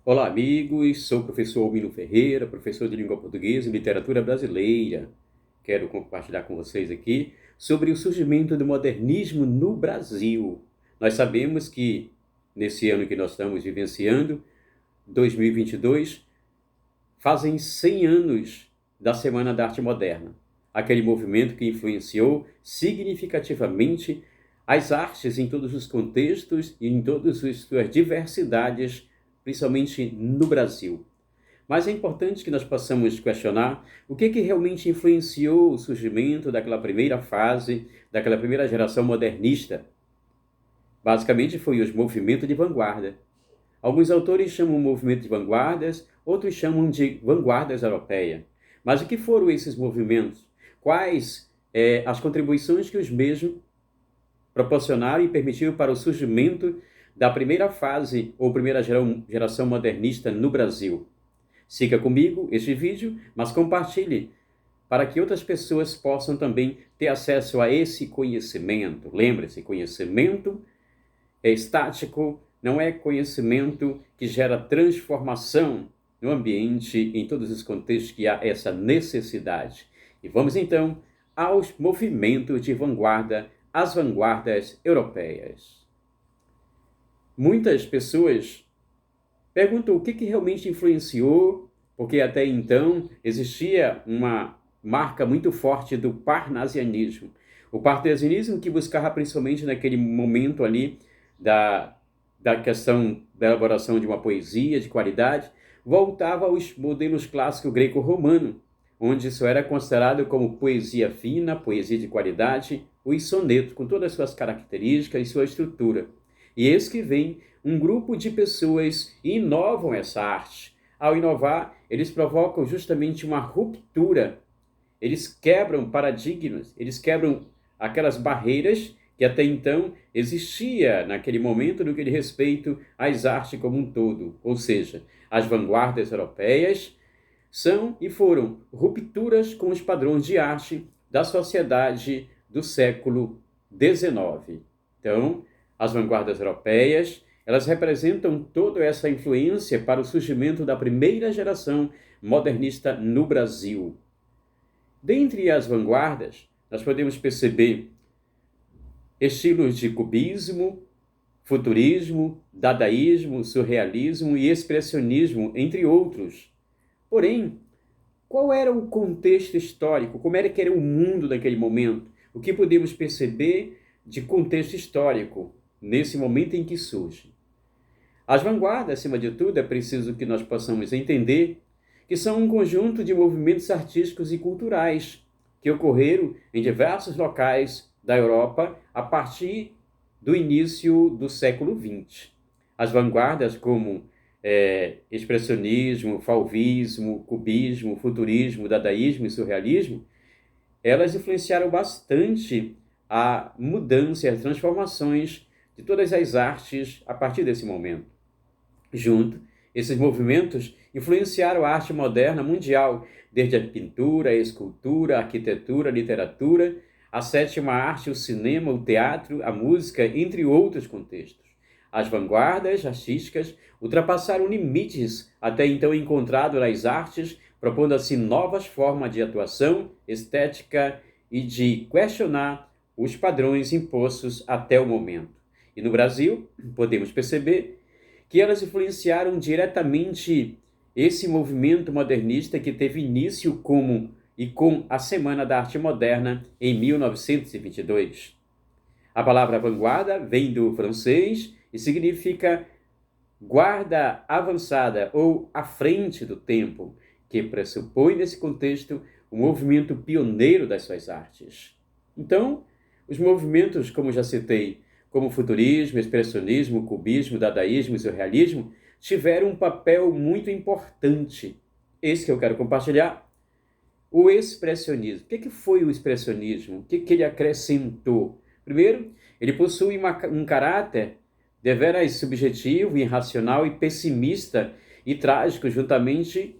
Olá, amigos. Sou o professor Almino Ferreira, professor de língua portuguesa e literatura brasileira. Quero compartilhar com vocês aqui sobre o surgimento do modernismo no Brasil. Nós sabemos que nesse ano que nós estamos vivenciando, 2022, fazem 100 anos da Semana da Arte Moderna, aquele movimento que influenciou significativamente as artes em todos os contextos e em todas as suas diversidades, principalmente no Brasil. Mas é importante que nós possamos questionar o que realmente influenciou o surgimento daquela primeira fase, daquela primeira geração modernista. Basicamente foi os movimentos de vanguarda. Alguns autores chamam o movimento de vanguardas, outros chamam de vanguardas europeia. Mas o que foram esses movimentos? Quais as contribuições que os mesmos proporcionaram e permitiram para o surgimento da primeira fase ou primeira geração modernista no Brasil? Siga comigo este vídeo, mas compartilhe para que outras pessoas possam também ter acesso a esse conhecimento. Lembre-se, conhecimento é estático, não é conhecimento que gera transformação no ambiente, em todos os contextos que há essa necessidade. E vamos então aos movimentos de vanguarda, as vanguardas europeias. Muitas pessoas perguntam o que realmente influenciou, porque até então existia uma marca muito forte do parnasianismo. O parnasianismo que buscava principalmente naquele momento ali da questão da elaboração de uma poesia de qualidade, voltava aos modelos clássicos greco-romano, onde isso era considerado como poesia fina, poesia de qualidade, os sonetos, com todas as suas características e sua estrutura. E eis que vem um grupo de pessoas e inovam essa arte. Ao inovar, eles provocam justamente uma ruptura. Eles quebram paradigmas, eles quebram aquelas barreiras que até então existia naquele momento no que diz respeito às artes como um todo. Ou seja, as vanguardas europeias são e foram rupturas com os padrões de arte da sociedade do século XIX. Então, as vanguardas europeias, elas representam toda essa influência para o surgimento da primeira geração modernista no Brasil. Dentre as vanguardas, nós podemos perceber estilos de cubismo, futurismo, dadaísmo, surrealismo e expressionismo, entre outros. Porém, qual era o contexto histórico? Como era que era o mundo naquele momento? O que podemos perceber de contexto histórico nesse momento em que surge? As vanguardas, acima de tudo, é preciso que nós possamos entender que são um conjunto de movimentos artísticos e culturais que ocorreram em diversos locais da Europa a partir do início do século XX. As vanguardas como expressionismo, fauvismo, cubismo, futurismo, dadaísmo e surrealismo, elas influenciaram bastante a mudança e as transformações de todas as artes a partir desse momento. Junto, esses movimentos influenciaram a arte moderna mundial, desde a pintura, a escultura, a arquitetura, a literatura, a sétima arte, o cinema, o teatro, a música, entre outros contextos. As vanguardas artísticas ultrapassaram limites até então encontrados nas artes, propondo assim novas formas de atuação, estética e de questionar os padrões impostos até o momento. E no Brasil, podemos perceber que elas influenciaram diretamente esse movimento modernista que teve início com a Semana da Arte Moderna em 1922. A palavra vanguarda vem do francês e significa guarda avançada ou à frente do tempo, que pressupõe nesse contexto o movimento pioneiro das suas artes. Então, os movimentos, como já citei, como futurismo, expressionismo, cubismo, dadaísmo e surrealismo, tiveram um papel muito importante. Esse que eu quero compartilhar. O expressionismo. O que foi o expressionismo? O que ele acrescentou? Primeiro, ele possui um caráter deveras subjetivo, irracional e pessimista e trágico, juntamente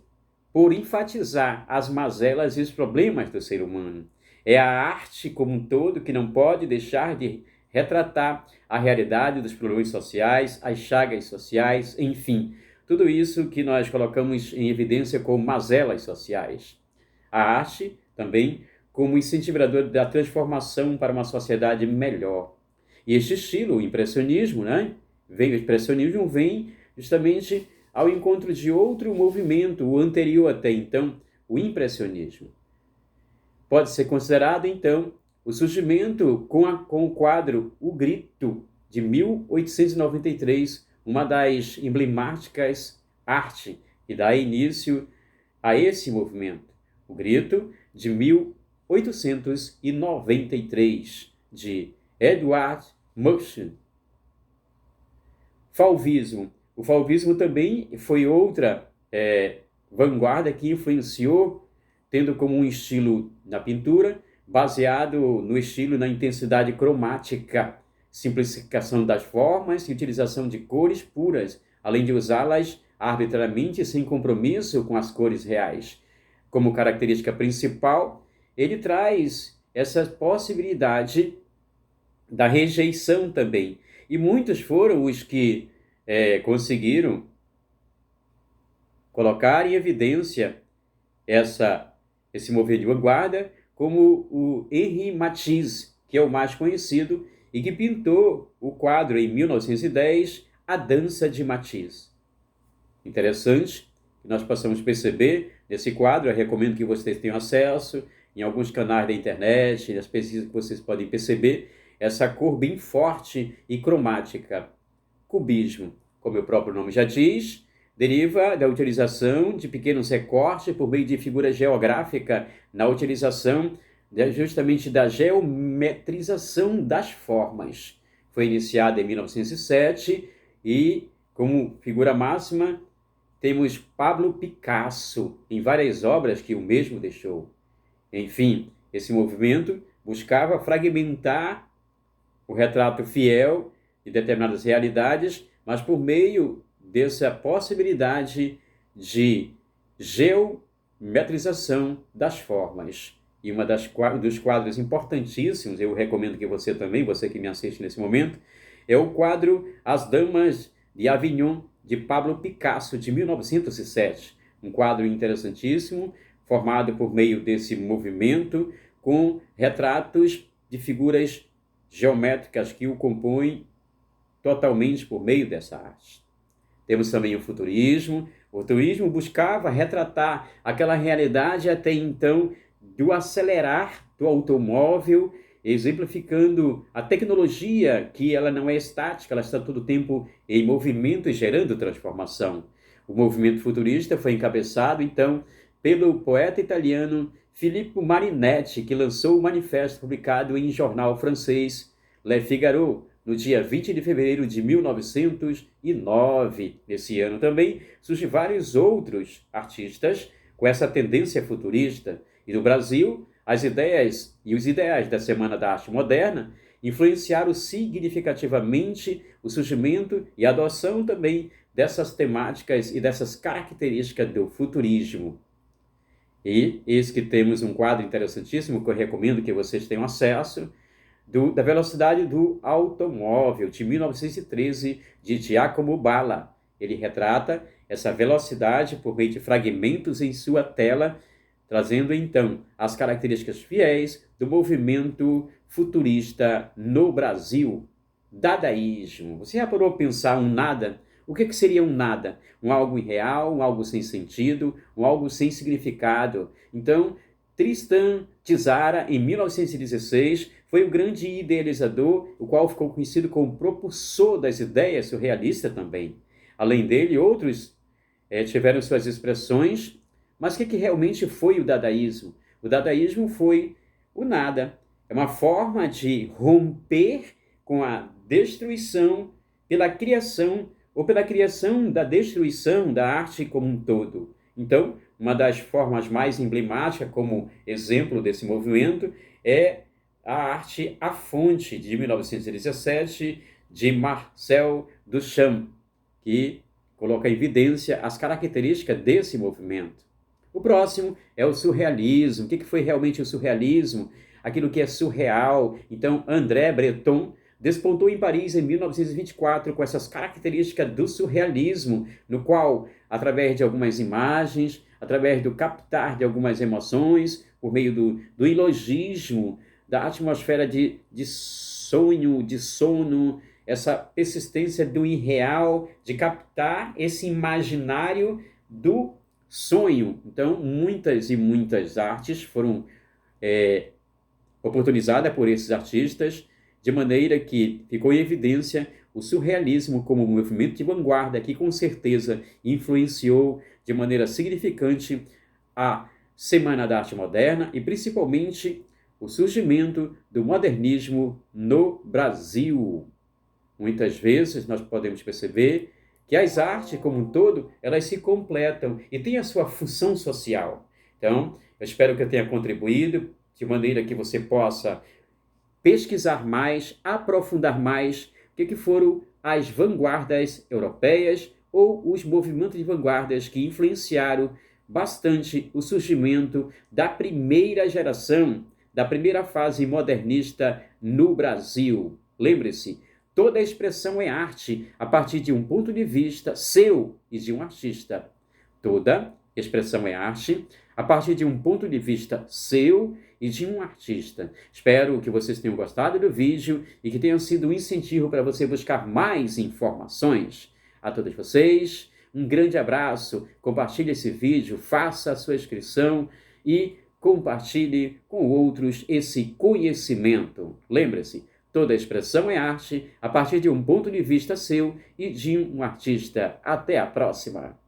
por enfatizar as mazelas e os problemas do ser humano. É a arte como um todo que não pode deixar de retratar a realidade dos problemas sociais, as chagas sociais, enfim, tudo isso que nós colocamos em evidência como mazelas sociais. A arte também como incentivador da transformação para uma sociedade melhor. E este estilo, o impressionismo, o expressionismo vem justamente ao encontro de outro movimento, o anterior até então, o impressionismo. Pode ser considerado, então, o surgimento com o quadro O Grito, de 1893, uma das emblemáticas artes que dá início a esse movimento. O Grito, de 1893, de Edward Mushkin. Fauvismo. O fauvismo também foi outra vanguarda que influenciou, tendo como um estilo na pintura, baseado no estilo na intensidade cromática, simplificação das formas e utilização de cores puras, além de usá-las arbitrariamente sem compromisso com as cores reais. Como característica principal, ele traz essa possibilidade da rejeição também. E muitos foram os que conseguiram colocar em evidência esse movimento de vanguarda, como o Henri Matisse, que é o mais conhecido e que pintou o quadro em 1910, A Dança de Matisse. Interessante que nós possamos perceber nesse quadro. Eu recomendo que vocês tenham acesso em alguns canais da internet, nas pesquisas que vocês podem perceber essa cor bem forte e cromática. Cubismo, como o próprio nome já diz, deriva da utilização de pequenos recortes por meio de figura geográfica na utilização justamente da geometrização das formas. Foi iniciada em 1907 e, como figura máxima, temos Pablo Picasso em várias obras que o mesmo deixou. Enfim, esse movimento buscava fragmentar o retrato fiel de determinadas realidades, mas por meio dessa possibilidade de geometrização das formas. E dos quadros importantíssimos, eu recomendo que você também, você que me assiste nesse momento, é o quadro As Damas de Avignon, de Pablo Picasso, de 1907. Um quadro interessantíssimo, formado por meio desse movimento, com retratos de figuras geométricas que o compõem totalmente por meio dessa arte. Temos também o futurismo. O futurismo buscava retratar aquela realidade até então do acelerar do automóvel, exemplificando a tecnologia, que ela não é estática, ela está todo o tempo em movimento e gerando transformação. O movimento futurista foi encabeçado, então, pelo poeta italiano Filippo Marinetti, que lançou o manifesto publicado em jornal francês Le Figaro, no dia 20 de fevereiro de 1909. Nesse ano também surgem vários outros artistas com essa tendência futurista. E no Brasil, as ideias e os ideais da Semana da Arte Moderna influenciaram significativamente o surgimento e a adoção também dessas temáticas e dessas características do futurismo. E eis que temos um quadro interessantíssimo que eu recomendo que vocês tenham acesso, da velocidade do automóvel, de 1913, de Giacomo Balla. Ele retrata essa velocidade por meio de fragmentos em sua tela, trazendo então as características fiéis do movimento futurista no Brasil. Dadaísmo. Você já parou a pensar um nada? O que seria um nada? Um algo irreal, um algo sem sentido, um algo sem significado. Então, Tristan Tzara, em 1916, foi o grande idealizador, o qual ficou conhecido como propulsor das ideias surrealistas também. Além dele, outros tiveram suas expressões. Mas o que realmente foi o dadaísmo? O dadaísmo foi o nada. É uma forma de romper com a destruição pela criação, ou pela criação da destruição da arte como um todo. Então, uma das formas mais emblemáticas, como exemplo desse movimento, é a arte A Fonte, de 1917, de Marcel Duchamp, que coloca em evidência as características desse movimento. O próximo é o surrealismo. O que foi realmente o surrealismo? Aquilo que é surreal. Então, André Breton despontou em Paris em 1924 com essas características do surrealismo, no qual, através de algumas imagens, através do captar de algumas emoções, por meio do ilogismo, da atmosfera de sonho, de sono, essa persistência do irreal, de captar esse imaginário do sonho. Então, muitas e muitas artes foram oportunizadas por esses artistas, de maneira que ficou em evidência o surrealismo como um movimento de vanguarda que, com certeza, influenciou de maneira significante a Semana da Arte Moderna e, principalmente, o surgimento do modernismo no Brasil. Muitas vezes nós podemos perceber que as artes, como um todo, elas se completam e têm a sua função social. Então, eu espero que eu tenha contribuído de maneira que você possa pesquisar mais, aprofundar mais o que foram as vanguardas europeias ou os movimentos de vanguardas que influenciaram bastante o surgimento da primeira geração, da primeira fase modernista no Brasil. Lembre-se, toda expressão é arte a partir de um ponto de vista seu e de um artista. Toda expressão é arte a partir de um ponto de vista seu e de um artista. Espero que vocês tenham gostado do vídeo e que tenha sido um incentivo para você buscar mais informações. A todos vocês, um grande abraço, compartilhe esse vídeo, faça a sua inscrição e compartilhe com outros esse conhecimento. Lembre-se, toda expressão é arte a partir de um ponto de vista seu e de um artista. Até a próxima!